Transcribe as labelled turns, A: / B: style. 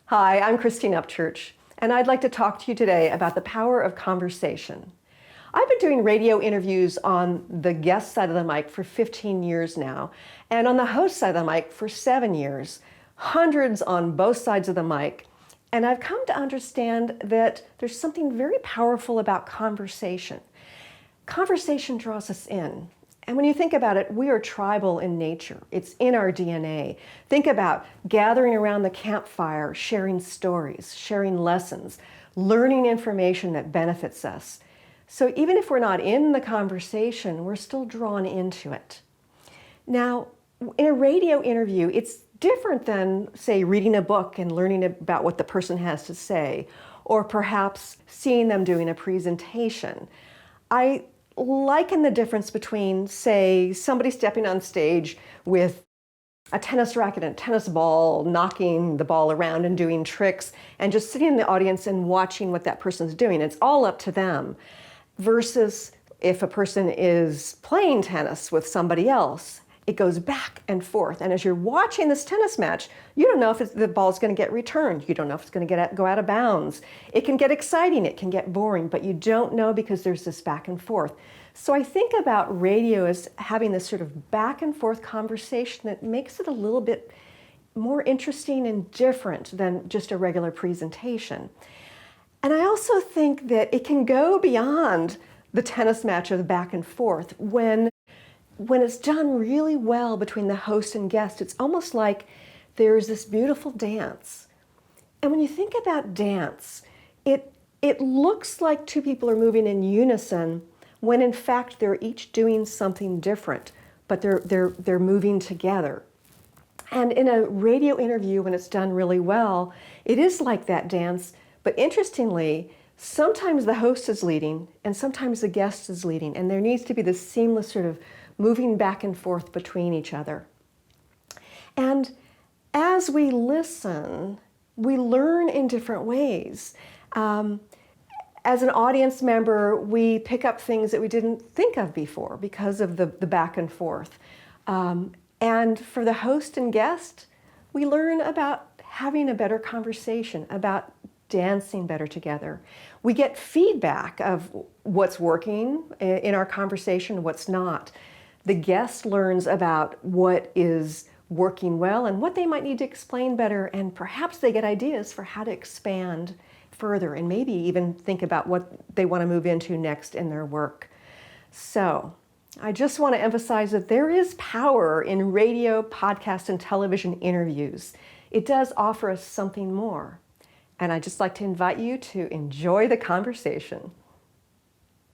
A: Hi, I'm Christine Upchurch, and I'd like to talk to you today about the power of conversation. I've been doing radio interviews on the guest side of the mic for 15 years now, and on the host side of the mic for 7 years, hundreds on both sides of the mic. And I've come to understand that there's something very powerful about conversation. Conversation draws us in. And when you think about it, we are tribal in nature. It's in our DNA. Think about gathering around the campfire, sharing stories, sharing lessons, learning information that benefits us. So even if we're not in the conversation, we're still drawn into it. Now, in a radio interview, it's different than, say, reading a book and learning about what the person has to say, or perhaps seeing them doing a presentation. I liken the difference between, say, somebody stepping on stage with a tennis racket and a tennis ball, knocking the ball around and doing tricks, and just sitting in the audience and watching what that person's doing. It's all up to them. Versus if a person is playing tennis with somebody else, it goes back and forth. And as you're watching this tennis match, you don't know if the ball's going to get returned. You don't know if it's going to go out of bounds. It can get exciting, it can get boring, but you don't know because there's this back and forth. So I think about radio as having this sort of back and forth conversation that makes it a little bit more interesting and different than just a regular presentation. And I also think that it can go beyond the tennis match of the back and forth. When it's done really well between the host and guest, it's almost like there's this beautiful dance. And when you think about dance, it looks like two people are moving in unison when in fact they're each doing something different, but they're moving together. And in a radio interview, when it's done really well, it is like that dance. But interestingly, sometimes the host is leading and sometimes the guest is leading, and there needs to be this seamless sort of moving back and forth between each other. And as we listen, we learn in different ways. As an audience member, we pick up things that we didn't think of before because of the back and forth. And for the host and guest, we learn about having a better conversation, about dancing better together. We get feedback of what's working in our conversation, what's not. The guest learns about what is working well and what they might need to explain better, and perhaps they get ideas for how to expand further and maybe even think about what they want to move into next in their work. So I just want to emphasize that there is power in radio, podcast, and television interviews. It does offer us something more. And I'd just like to invite you to enjoy the conversation.